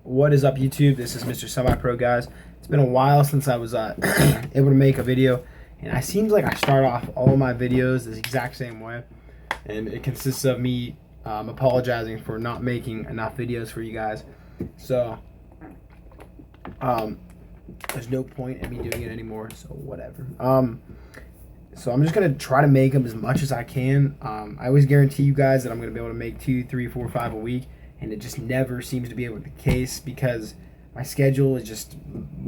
What is up, YouTube? This is Mr. Semi-Pro, guys. It's been a while since I was able to make a video, and it seems like I start off all of my videos the exact same way, and it consists of me apologizing for not making enough videos for you guys. So there's no point in me doing it anymore, so whatever. So I'm just gonna try to make them as much as I can. I always guarantee you guys that I'm gonna be able to make 2, 3, 4, 5 a week, and it just never seems to be able to be the case because my schedule is just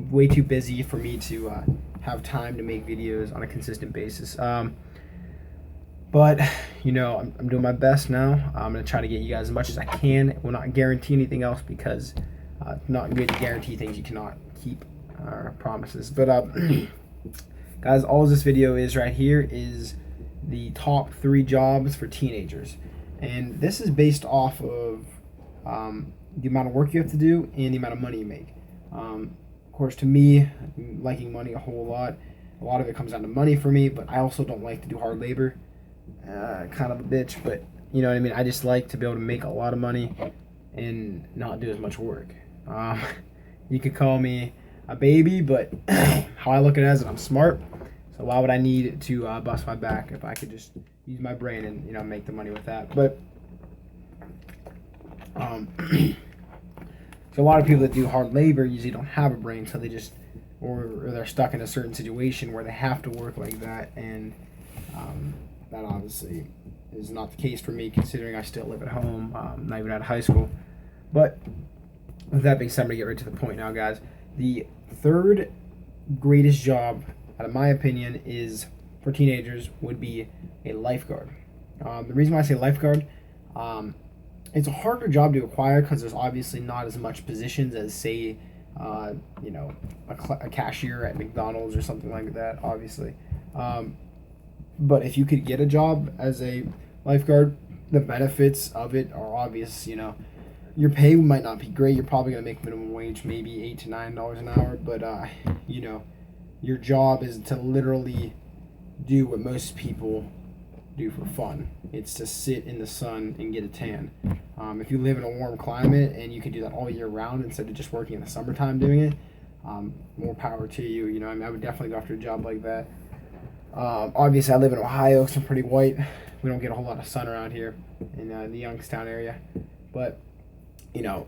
way too busy for me to have time to make videos on a consistent basis. But you know, I'm doing my best now. I'm gonna try to get you guys as much as I can. It will not guarantee anything else because it's not good to guarantee things you cannot keep promises. But guys, all this video is right here is the top 3 jobs for teenagers, and this is based off of the amount of work you have to do and the amount of money you make. Of course, to me, liking money a whole lot of it comes down to money for me, but I also don't like to do hard labor. Kind of a bitch, but you know what I mean. I just like to be able to make a lot of money and not do as much work. You could call me a baby, but how I look at it is that I'm smart. So why would I need to bust my back if I could just use my brain and, you know, make the money with that? But so a lot of people that do hard labor usually don't have a brain, so they just or they're stuck in a certain situation where they have to work like that, and that obviously is not the case for me, considering I still live at home, not even out of high school. But with that being said, I'm gonna get right to the point now, guys. The third greatest job, out of my opinion, is for teenagers would be a lifeguard. The reason why I say lifeguard, it's a harder job to acquire because there's obviously not as much positions as, say, you know, a cashier at McDonald's or something like that, obviously. But if you could get a job as a lifeguard, the benefits of it are obvious. You know, your pay might not be great. You're probably gonna make minimum wage, maybe $8 to $9 an hour. But you know, your job is to literally do what most people do for fun. It's to sit in the sun and get a tan. If you live in a warm climate and you can do that all year round instead of just working in the summertime doing it, more power to you. You know, I mean, I would definitely go after a job like that. Obviously, I live in Ohio, so I'm pretty white. We don't get a whole lot of sun around here in the Youngstown area. But, you know,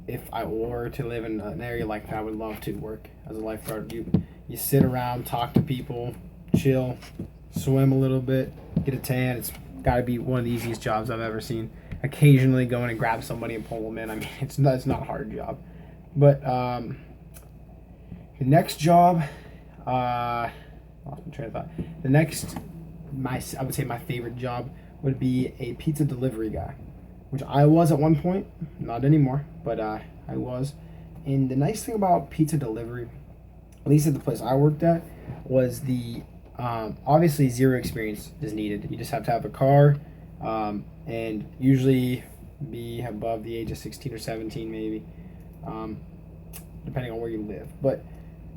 if I were to live in an area like that, I would love to work as a lifeguard. You sit around, talk to people, chill, swim a little bit, get a tan. It's got to be one of the easiest jobs I've ever seen. Occasionally go in and grab somebody and pull them in. I mean, it's not a hard job. But the next job, lost my train of thought. The next, I would say my favorite job would be a pizza delivery guy, which I was at one point, not anymore, but I was. And the nice thing about pizza delivery, at least at the place I worked at, was the obviously zero experience is needed. You just have to have a car, and usually be above the age of 16 or 17 maybe, depending on where you live. But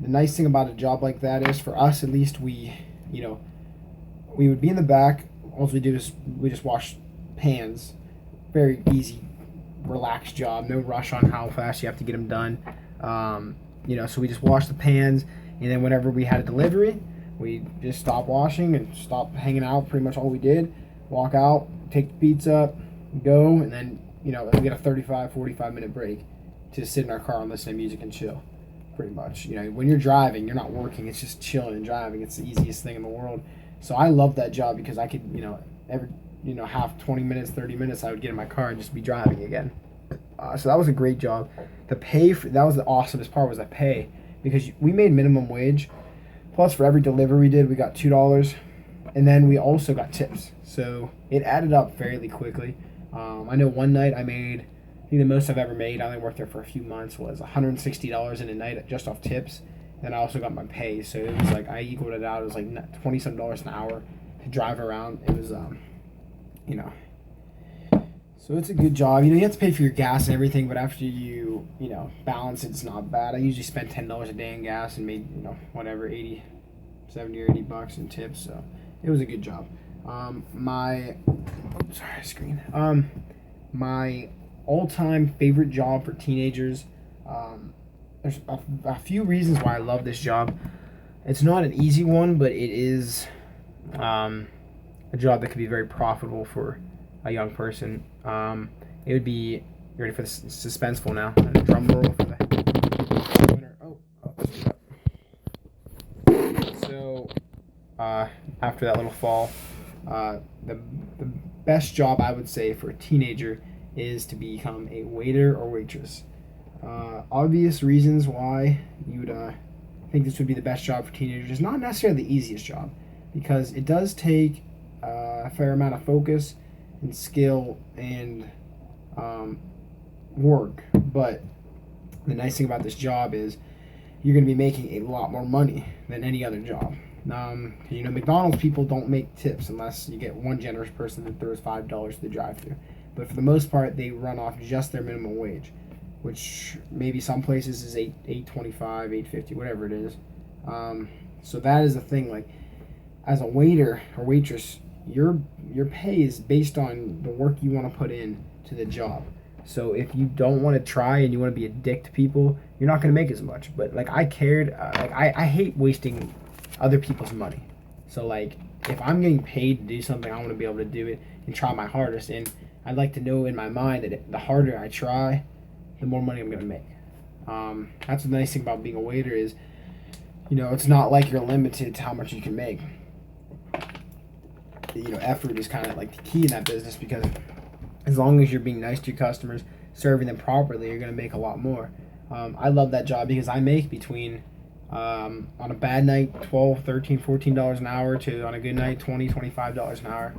the nice thing about a job like that is, for us at least, we would be in the back. All we do is we just wash pans. Very easy, relaxed job. No rush on how fast you have to get them done. You know, so we just wash the pans, and then whenever we had a delivery, we just stop washing and stop hanging out. Pretty much all we did. Walk out, take the pizza, go, and then, you know, we get a 35, 45-minute break to sit in our car and listen to music and chill. Pretty much, you know, when you're driving, you're not working. It's just chilling and driving. It's the easiest thing in the world. So I love that job because I could, you know, half 20 minutes, 30 minutes, I would get in my car and just be driving again. So that was a great job. The pay that was the awesomest part, was the pay, because we made minimum wage. Plus, for every delivery we did, we got $2, and then we also got tips. So it added up fairly quickly. I know one night I made, I think the most I've ever made, I only worked there for a few months, was $160 in a night just off tips. Then I also got my pay, so it was like I equaled it out. It was like $20-some an hour to drive around. It was, you know, so it's a good job. You know, you have to pay for your gas and everything, but after you know, balance it, it's not bad. I usually spend $10 a day in gas and made, you know, whatever, 70 or 80 bucks in tips. So it was a good job. My all-time favorite job for teenagers There's a few reasons why I love this job. It's not an easy one, but it is a job that could be very profitable for a young person. It would be, you ready for the suspenseful now? And a drum roll for the winner. So, after that little fall, the best job I would say for a teenager is to become a waiter or waitress. Obvious reasons why you would think this would be the best job for teenagers. It's not necessarily the easiest job because it does take a fair amount of focus and skill and work. But the nice thing about this job is you're going to be making a lot more money than any other job. McDonald's people don't make tips unless you get one generous person that throws $5 to the drive-thru. But for the most part, they run off just their minimum wage, which maybe some places is $8.25, $8.50, whatever it is. So that is the thing. Like, as a waiter or waitress, your pay is based on the work you want to put in to the job. So if you don't want to try and you want to be a dick to people, you're not going to make as much. But like, I hate wasting other people's money. So like, if I'm getting paid to do something, I want to be able to do it and try my hardest. And I'd like to know in my mind that the harder I try, the more money I'm going to make. That's the nice thing about being a waiter is, it's not like you're limited to how much you can make. Effort is kind of like the key in that business, because as long as you're being nice to your customers, serving them properly, you're going to make a lot more. I love that job because I make between, on a bad night, $12, $13, $14 an hour to on a good night, $20, $25 an hour.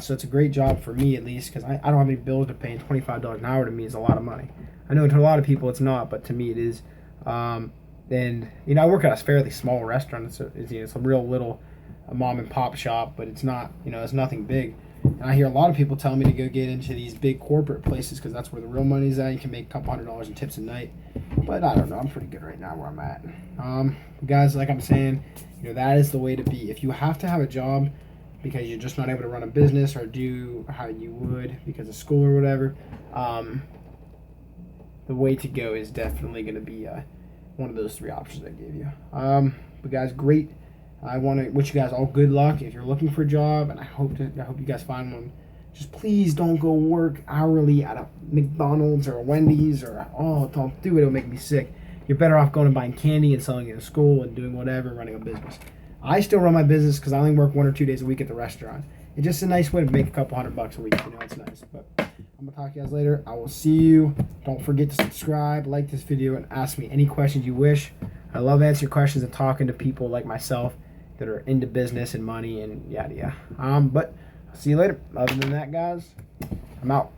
So it's a great job for me, at least, because I don't have any bills to pay, and $25 an hour to me is a lot of money. I know to a lot of people it's not, but to me it is. And I work at a fairly small restaurant. It's a real little mom and pop shop, but it's not, it's nothing big. And I hear a lot of people tell me to go get into these big corporate places because that's where the real money's at. You can make a couple $100s in tips a night. But I don't know. I'm pretty good right now where I'm at. Guys, like I'm saying, that is the way to be. If you have to have a job because you're just not able to run a business or do how you would because of school or whatever, the way to go is definitely going to be one of those three options I gave you. But guys, great. I want to wish you guys all good luck if you're looking for a job, and I hope you guys find one. Just please don't go work hourly at a McDonald's or a Wendy's don't do it. It'll make me sick. You're better off going and buying candy and selling it in school and doing whatever, running a business. I still run my business because I only work 1 or 2 days a week at the restaurant. It's just a nice way to make a couple $100 a week. It's nice. But I'm gonna talk to you guys later. I will see you. Don't forget to subscribe, like this video, and ask me any questions you wish. I love answering questions and talking to people like myself that are into business and money and yada yada. But I'll see you later. Other than that, guys, I'm out.